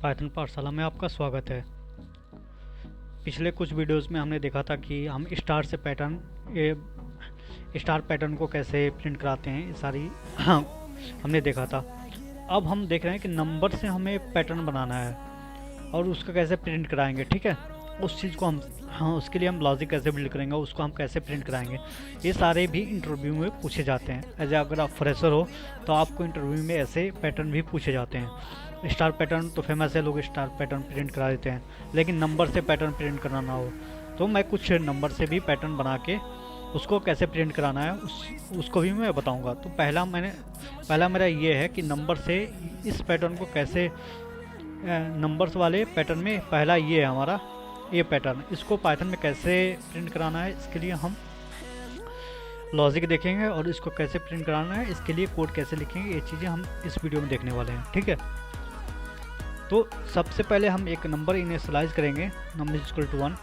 Python पाठशाला में आपका स्वागत है। पिछले कुछ वीडियोस में हमने देखा था कि हम स्टार पैटर्न को कैसे प्रिंट कराते हैं, ये सारी हमने देखा था। अब हम देख रहे हैं कि नंबर से हमें पैटर्न बनाना है और उसका कैसे प्रिंट कराएंगे। ठीक है, उस चीज़ को उसके लिए हम लॉजिक कैसे बिल्ड करेंगे, उसको हम कैसे प्रिंट कराएंगे, ये सारे भी इंटरव्यू में पूछे जाते हैं। एज अगर आप फ्रेशर हो तो आपको इंटरव्यू में ऐसे पैटर्न भी पूछे जाते हैं। स्टार पैटर्न तो फेमस है, लोग स्टार पैटर्न प्रिंट करा देते हैं, लेकिन नंबर से पैटर्न प्रिंट कराना हो तो मैं कुछ नंबर से भी पैटर्न बना के उसको कैसे प्रिंट कराना है उसको भी मैं बताऊंगा। तो पहला मेरा ये है कि नंबर से इस पैटर्न को कैसे, नंबर्स वाले पैटर्न में पहला ये है हमारा ये पैटर्न, इसको पाइथन में कैसे प्रिंट कराना है, इसके लिए हम लॉजिक देखेंगे और इसको कैसे प्रिंट कराना है, इसके लिए कोड कैसे लिखेंगे, ये चीज़ें हम इस वीडियो में देखने वाले हैं। ठीक है, तो सबसे पहले हम एक नंबर इनिशियलाइज करेंगे, नंबर इक्वल टू 1।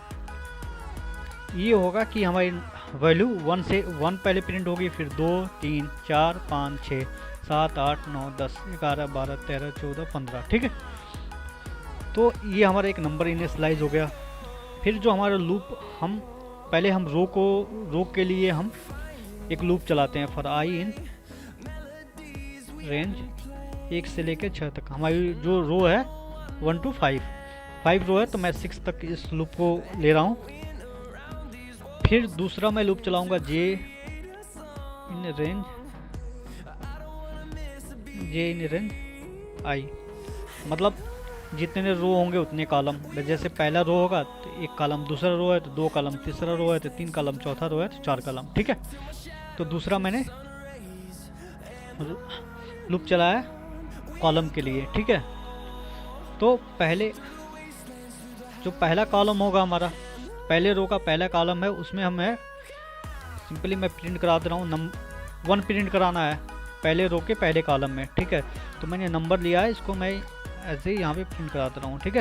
ये होगा कि हमारी वैल्यू 1 से 1 पहले प्रिंट होगी, फिर 2 3 4 5 6 7 8 9 10 11 12 13 14 15। ठीक है, तो ये हमारा एक नंबर इनिशियलाइज हो गया। फिर जो हमारा लूप, हम रो के लिए हम एक लूप चलाते हैं, फॉर आई इन रेंज 1 से लेकर 6 तक। हमारी जो रो है 1 to 5 रो है, तो मैं 6 तक इस लूप को ले रहा हूँ। फिर दूसरा मैं लूप चलाऊंगा जे इन रेंज आई, मतलब जितने रो होंगे उतने कॉलम। जैसे पहला रो होगा तो 1 कॉलम, दूसरा रो है तो 2 कॉलम, तीसरा रो है तो 3 कॉलम, चौथा रो है तो 4 कॉलम। ठीक है, तो दूसरा मैंने लूप चलाया कॉलम के लिए। ठीक है, तो जो पहला कॉलम होगा हमारा, पहले रो का पहला कॉलम है, उसमें हमें सिंपली मैं प्रिंट करा दे रहा हूँ 1 प्रिंट कराना है पहले रो के पहले कॉलम में। ठीक है, तो मैंने नंबर लिया है, इसको मैं ऐसे ही यहाँ पे प्रिंट करा दे रहा हूँ। ठीक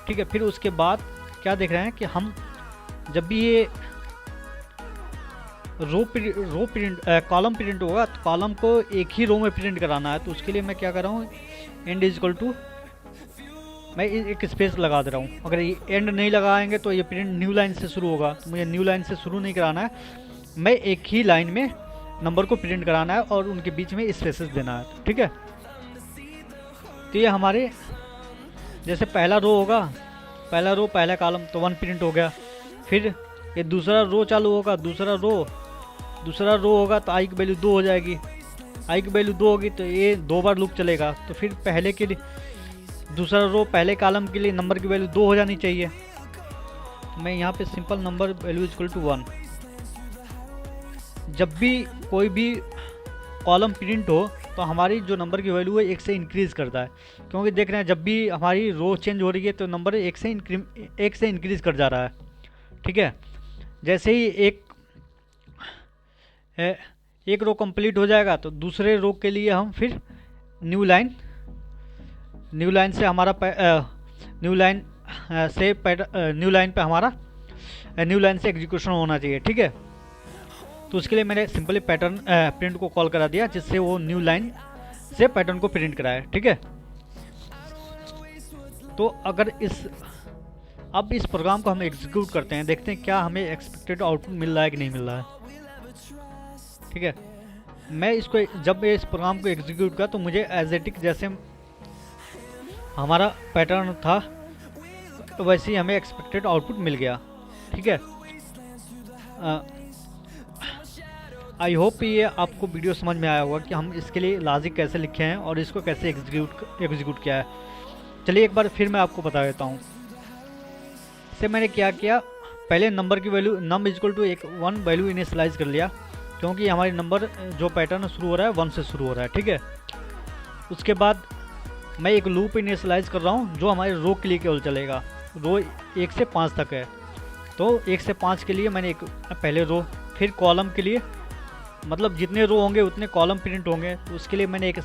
है, फिर उसके बाद क्या देख रहे हैं कि हम जब भी ये कॉलम प्रिंट होगा तो कॉलम को एक ही रो में प्रिंट कराना है। तो उसके लिए मैं क्या कर रहा हूँ, एंड इज इक्वल टू, मैं एक स्पेस लगा दे रहा हूँ। अगर ये एंड नहीं लगाएंगे तो ये प्रिंट न्यू लाइन से शुरू होगा, तो मुझे न्यू लाइन से शुरू नहीं कराना है, मैं एक ही लाइन में नंबर को प्रिंट कराना है और उनके बीच में स्पेसेस देना है। ठीक है, तो ये हमारे जैसे पहला रो होगा, पहला कॉलम तो 1 प्रिंट हो गया। फिर ये दूसरा रो चालू होगा, दूसरा रो होगा तो आई की वैल्यू 2 हो जाएगी। आई की वैल्यू 2 होगी तो ये 2 बार लूप चलेगा। तो फिर पहले के लिए दूसरा रो पहले कॉलम के लिए नंबर की वैल्यू 2 हो जानी चाहिए। मैं यहाँ पे simple number value equal to 1। जब भी कोई भी कॉलम प्रिंट हो तो हमारी जो नंबर की वैल्यू है 1 से इंक्रीज़ करता है, क्योंकि देख रहे हैं जब भी हमारी रो चेंज हो रही है तो नंबर 1 से इंक्रीज़ कर जा रहा है। ठीक है, जैसे ही एक रो कंप्लीट हो जाएगा तो दूसरे रो के लिए हम फिर न्यू लाइन से हमारा न्यू लाइन से एग्जीक्यूशन होना चाहिए। ठीक है, तो उसके लिए मैंने सिंपली पैटर्न प्रिंट को कॉल करा दिया, जिससे वो न्यू लाइन से पैटर्न को प्रिंट कराए। ठीक है, तो अगर अब इस प्रोग्राम को हम एग्जीक्यूट करते हैं, देखते हैं क्या हमें एक्सपेक्टेड आउटपुट मिल रहा है कि नहीं मिल रहा है। ठीक है, जब मैं इस प्रोग्राम को एग्जीक्यूट किया तो मुझे एजेटिक जैसे हमारा पैटर्न था तो वैसे ही हमें एक्सपेक्टेड आउटपुट मिल गया। ठीक है, आई होप ये आपको वीडियो समझ में आया होगा कि हम इसके लिए लॉजिक कैसे लिखे हैं और इसको कैसे एग्जीक्यूट किया है। चलिए एक बार फिर मैं आपको बता देता हूँ। इससे मैंने क्या किया, पहले नंबर की value num equal to 1 value initialise कर लिया, क्योंकि हमारी नंबर जो पैटर्न शुरू हो रहा है 1 से शुरू हो रहा है। ठीक है, उसके बाद मैं एक लूप इनिशियलाइज कर रहा हूँ जो हमारे रो के लिए केवल चलेगा। रो 1 से 5 तक है, तो 1 से 5 के लिए मैंने एक पहले रो, फिर कॉलम के लिए, मतलब जितने रो होंगे उतने कॉलम प्रिंट होंगे, तो उसके लिए मैंने एक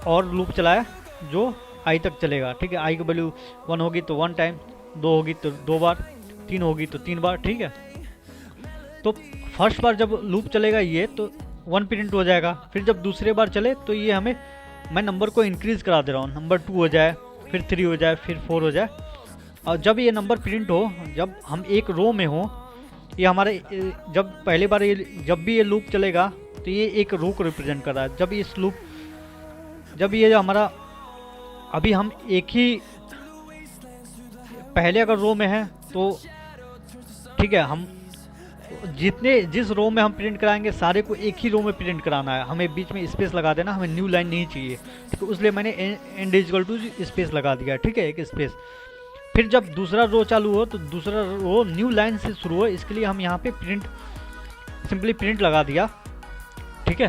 और लूप चलाया जो आई तक चलेगा। ठीक है, आई की वैल्यू 1 होगी तो 1 टाइम, 2 होगी तो 2 बार, 3 होगी तो 3 बार। ठीक है, तो फर्स्ट बार जब लूप चलेगा ये तो 1 प्रिंट हो जाएगा। फिर जब दूसरे बार चले तो ये हमें मैं नंबर को इंक्रीज़ करा दे रहा हूँ, नंबर 2 हो जाए, फिर 3 हो जाए, फिर 4 हो जाए। और जब ये नंबर प्रिंट हो, जब हम एक रो में हो, ये हमारे जब पहली बार ये जब भी ये लूप चलेगा तो ये एक रो को रिप्रेजेंट कर रहा है। जब ये हमारा अभी हम एक ही पहले अगर रो में है तो ठीक है, हम जिस रो में हम प्रिंट कराएंगे सारे को एक ही रो में प्रिंट कराना है, हमें बीच में स्पेस लगा देना, हमें न्यू लाइन नहीं चाहिए। ठीक है, इसलिए मैंने एंड इक्वल टू स्पेस लगा दिया। ठीक है, एक स्पेस। फिर जब दूसरा रो चालू हो तो दूसरा रो न्यू लाइन से शुरू हो, इसके लिए हम यहाँ पे सिंपली प्रिंट लगा दिया। ठीक है,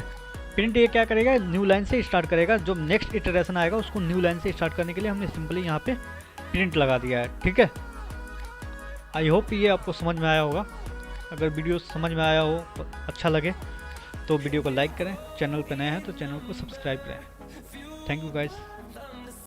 प्रिंट ये क्या करेगा, न्यू लाइन से स्टार्ट करेगा। जो नेक्स्ट इटरेशन आएगा उसको न्यू लाइन से स्टार्ट करने के लिए हमने सिंपली यहाँ पे प्रिंट लगा दिया है। ठीक है, आई होप ये आपको समझ में आया होगा। अगर वीडियो समझ में आया हो, अच्छा लगे तो वीडियो को लाइक करें, चैनल पर नए हैं तो चैनल को सब्सक्राइब करें। Thank you guys.